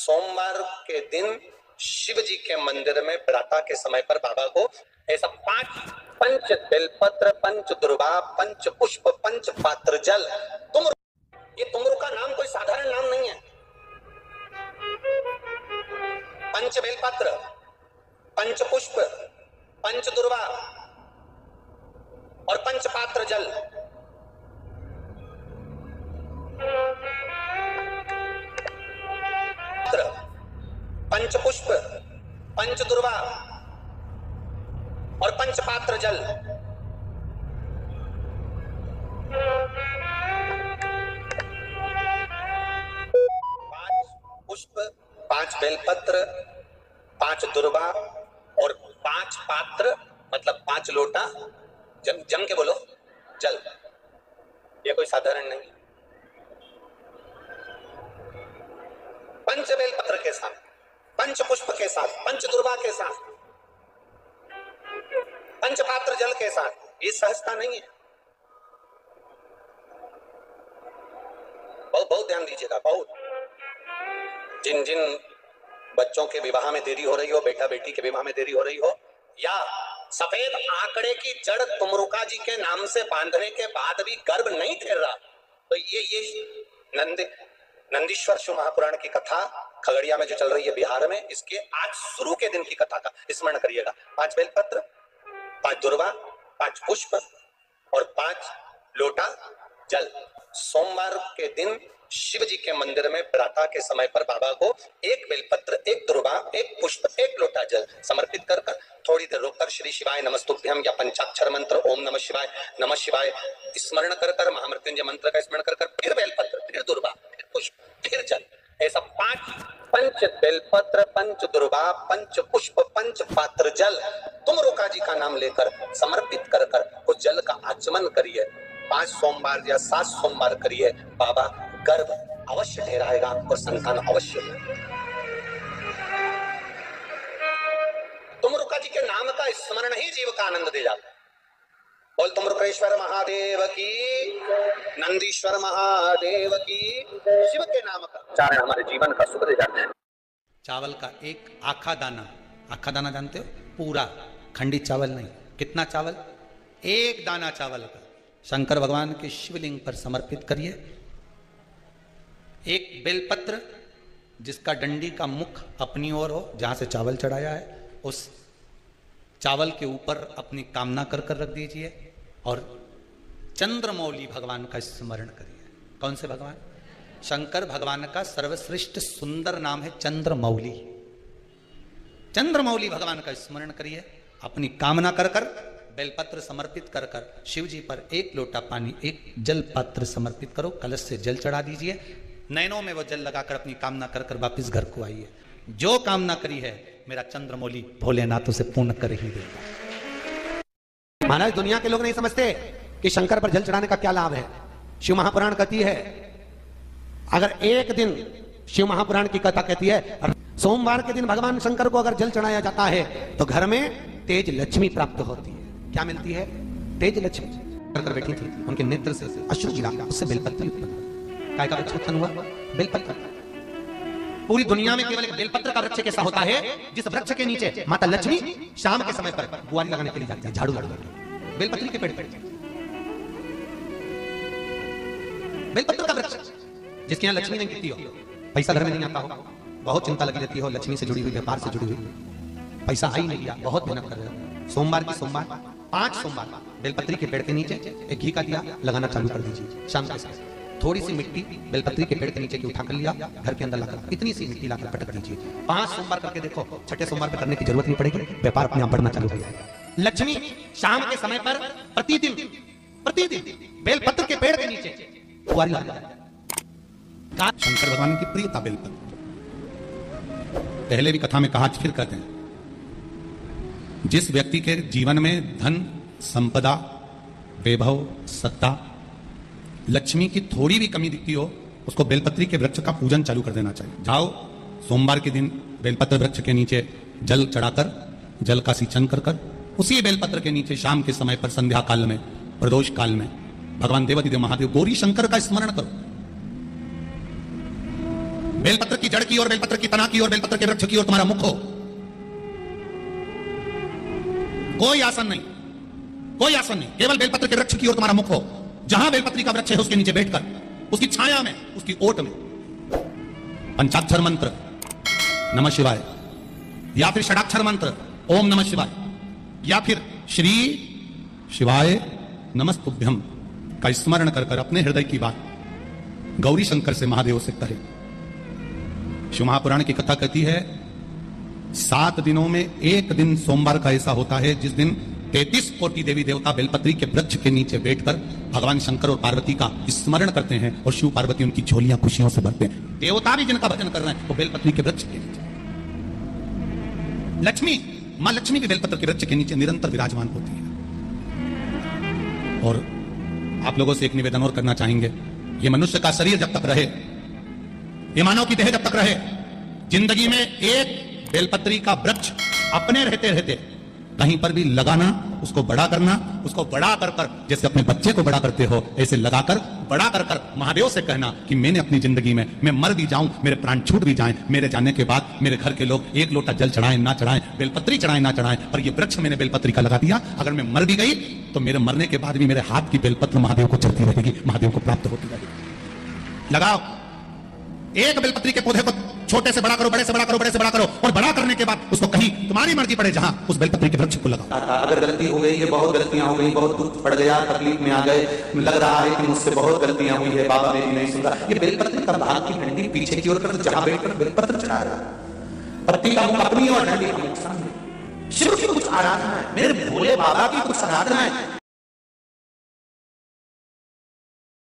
सोमवार के दिन शिव जी के मंदिर में प्रातः के समय पर बाबा को ऐसा 5 पंच बेलपत्र, पंच दुर्वा, पंच पुष्प, पंच पात्र जल। ये तुमरू का नाम कोई साधारण नाम नहीं है। पंच बेलपत्र, पंच पुष्प, पंच दुर्वा और पंच पात्र जल। पंच पुष्प, पंच दुर्वा और पंच पात्र जल। पुष्प, 5 बेलपत्र, 5 दुर्वा और 5 पात्र मतलब 5 लोटा जम के बोलो जल। ये कोई साधारण नहीं। पंच बेलपत्र के साथ, पंच पुष्प के साथ, पंच दुर्वा के साथ, पंच पात्र जल के साथ, ये सहजता नहीं है। बहुत बहुत ध्यान दीजिएगा। बहुत जिन जिन बच्चों के विवाह में देरी हो रही हो, बेटा बेटी के विवाह में देरी हो रही हो, या सफेद आंकड़े की जड़ तुमरुका जी के नाम से बांधने के बाद भी गर्भ नहीं ठहर रहा, तो ये नंदीश्वर शिव महापुराण की कथा खगड़िया में जो चल रही है बिहार में, इसके आज शुरू के दिन की कथा का स्मरण करिएगा। 5 बेलपत्र, 5 दुर्वा, 5 पुष्प और 5 लोटा जल। सोमवार के दिन शिव जी के मंदिर में प्रातः के समय पर बाबा को 1 बेलपत्र, 1 दुर्वा, 1 पुष्प, 1 लोटा जल समर्पित कर थोड़ी देर रोककर श्री शिवाय नमस्तुभ्यम या पंचाक्षर मंत्र ओम नमः शिवाय स्मरण कर महामृत्युंजय मंत्र का स्मरण कर फिर बेलपत्र, फिर दुर्वा, फिर पुष्प, फिर जल। ऐसा 5 पंच बेलपत्र, पंच दुर्वा, पंच पुष्प, पंच पात्र जल तुमरुका जी का नाम लेकर समर्पित कर उस जल का आचमन करिए। 5 सोमवार या 7 सोमवार करिए। बाबा गर्भ अवश्य ठहराएगा और संतान अवश्य होगा। तुमरुका जी के नाम का स्मरण ही जीव का आनंद दे जाता है। बोल तुमरुकेश्वर महादेव की, नंदीश्वर महादेव की, शिव के नाम का उच्चारण हमारे जीवन का सुख दे जाता है। चावल का एक आखा दाना जानते हो? पूरा खंडित चावल नहीं। कितना चावल? 1 दाना चावल का शंकर भगवान के शिवलिंग पर समर्पित करिए। 1 बेलपत्र जिसका डंडी का मुख अपनी ओर हो, जहां से चावल चढ़ाया है, उस चावल के ऊपर अपनी कामना कर रख दीजिए और चंद्रमौली भगवान का स्मरण करिए। कौन से भगवान? शंकर भगवान का सर्वश्रेष्ठ सुंदर नाम है चंद्रमौली। चंद्रमौली भगवान का स्मरण करिए। अपनी कामना कर बेलपत्र समर्पित कर शिव जी पर 1 लोटा पानी, 1 जल पात्र समर्पित करो। कलश से जल चढ़ा दीजिए। नैनों में वो जल लगाकर अपनी कामना कर वापिस घर को आइए। जो कामना करी है मेरा चंद्रमौली भोलेनाथ उसे पूर्ण कर ही देगा। महाराज, दुनिया के लोग नहीं समझते कि शंकर पर जल चढ़ाने का क्या लाभ है। शिव महापुराण कहती है, अगर एक दिन शिव महापुराण की कथा कहती है, सोमवार के दिन भगवान शंकर को अगर जल चढ़ाया जाता है तो घर में तेज लक्ष्मी प्राप्त होती है। क्या मिलती है? तेज लक्ष्मी। कर बैठी थी, उनके नेत्र से अश्रु गिरा, उससे बेलपत्र उत्पन्न। काय का वृक्ष उत्पन्न हुआ? बेलपत्र। पूरी दुनिया में केवल एक बेलपत्र का वृक्ष कैसा होता है जिस वृक्ष के नीचे माता लक्ष्मी शाम के समय पर बुआरी लगाने के लिए जाती है, झाड़ू बेलपत्री के पेड़ पर। बेलपत्र का वृक्ष जिसके यहाँ लक्ष्मी नहीं दिखती हो, पैसा घर में नहीं आता हो, बहुत चिंता लगी रहती हो, लक्ष्मी से जुड़ी हुई, व्यापार से जुड़ी हुई, पैसा आ ही नहीं गया, बहुत मेहनत कर रहे हो। सोमवार 5 सोमवार बेलपत्री के पेड़ के नीचे एक घी का दिया लगाना चालू कर दीजिए। शाम के समय थोड़ी सी मिट्टी बेलपत्री के पेड़ के नीचे की उठा कर लिया, घर के अंदर लाकर इतनी सी मिट्टी लाकर पटक दीजिए। 5 सोमवार करके देखो, 6ठे सोमवार पे करने की जरूरत नहीं पड़ेगी, व्यापार अपने आप बढ़ना चालू हो जाएगा। लक्ष्मी शाम के समय पर प्रतिदिन बेलपत्र के पेड़ के नीचे बुआरी लगाना। शंकर भगवान की प्रियता बेलपत्र। पहले भी कथा में कहा, फिर कहते हैं, जिस व्यक्ति के जीवन में धन, संपदा, वैभव, सत्ता, लक्ष्मी की थोड़ी भी कमी दिखती हो, उसको बेलपत्री के वृक्ष का पूजन चालू कर देना चाहिए। जाओ सोमवार के दिन बेलपत्र वृक्ष के नीचे जल चढ़ाकर, जल का सिंचन कर उसी बेलपत्र के नीचे शाम के समय पर संध्या काल में, प्रदोष काल में भगवान देवाधिदेव महादेव गौरी शंकर का स्मरण करो। बेलपत्र की जड़ की और बेलपत्र की तना की और बेलपत्र के वृक्ष की और तुम्हारा मुख हो। कोई आसन नहीं, कोई आसन नहीं, केवल बेलपत्र के वृक्ष की और तुम्हारा मुख हो। जहां बेलपत्री का वृक्ष है उसके नीचे बैठकर, उसकी छाया में, उसकी ओट में पंचाक्षर मंत्र नमः शिवाय, या फिर षडाक्षर मंत्र ओम नमः शिवाय, या फिर श्री शिवाय नमस्तुभ्यम का स्मरण कर कर अपने हृदय की बात गौरी शंकर से, महादेव से कहे। शिव महापुराण की कथा कहती है 7 दिनों में एक दिन सोमवार का ऐसा होता है जिस दिन 33 कोटि देवी देवता बेलपत्री के वृक्ष के नीचे बैठकर भगवान शंकर और पार्वती का स्मरण करते हैं और शिव पार्वती उनकी झोलियां खुशियों से भरते हैं। देवता भी जिनका भजन कर रहे हैं वो बेलपत्री के वृक्ष के नीचे। लक्ष्मी, मां लक्ष्मी के बेलपत्र के वृक्ष के नीचे निरंतर विराजमान होती है। और आप लोगों से एक निवेदन और करना चाहेंगे, ये मनुष्य का शरीर जब तक रहे, ये मानव की देह जब तक रहे, जिंदगी में एक बेलपत्री का वृक्ष अपने रहते रहते कहीं पर भी लगाना, उसको बड़ा करना, उसको बड़ा कर कर जैसे अपने बच्चे को बड़ा करते हो ऐसे लगाकर बड़ा कर कर महादेव से कहना कि मैंने अपनी जिंदगी में, मैं मर भी जाऊं, मेरे प्राण छूट भी जाएं, मेरे जाने के बाद मेरे घर के लोग एक लोटा जल चढ़ाएं ना चढ़ाएं, बेलपत्री चढ़ाएं ना चढ़ाएं, पर ये वृक्ष मैंने बेलपत्री का लगा दिया, अगर मैं मर भी गई तो मेरे मरने के बाद भी मेरे हाथ की बेलपत्र महादेव को चढ़ती रहेगी, महादेव को प्राप्त होती रहेगी। लगाओ एक बेलपत्री के पौधे को, छोटे से बड़ा करो, बड़े से बड़ा करो, बड़े से बड़ा करो, और बड़ा करने के बाद उसको कहीं तुम्हारी मर्जी पड़े जहां उस बेलपत्री के वृक्ष को लगाओ। अगर गलती हो गई है, बहुत गलतियां हो गई, बहुत दुख पड़ गया, तकलीफ में आ गए, लग रहा है कि मुझसे बहुत गलतियां हुई है, बाबा मेरी नहीं सुन रहा, ये बेलपत्री का भाग की डंडी पीछे की ओर कर, जहां बैठकर बेलपत्र चढ़ा रहा, पत्ती का मुख अपनी और डंडी का मुख सामने। शिव की कुछ आराधना है, मेरे भोले बाबा की कुछ आराधना है,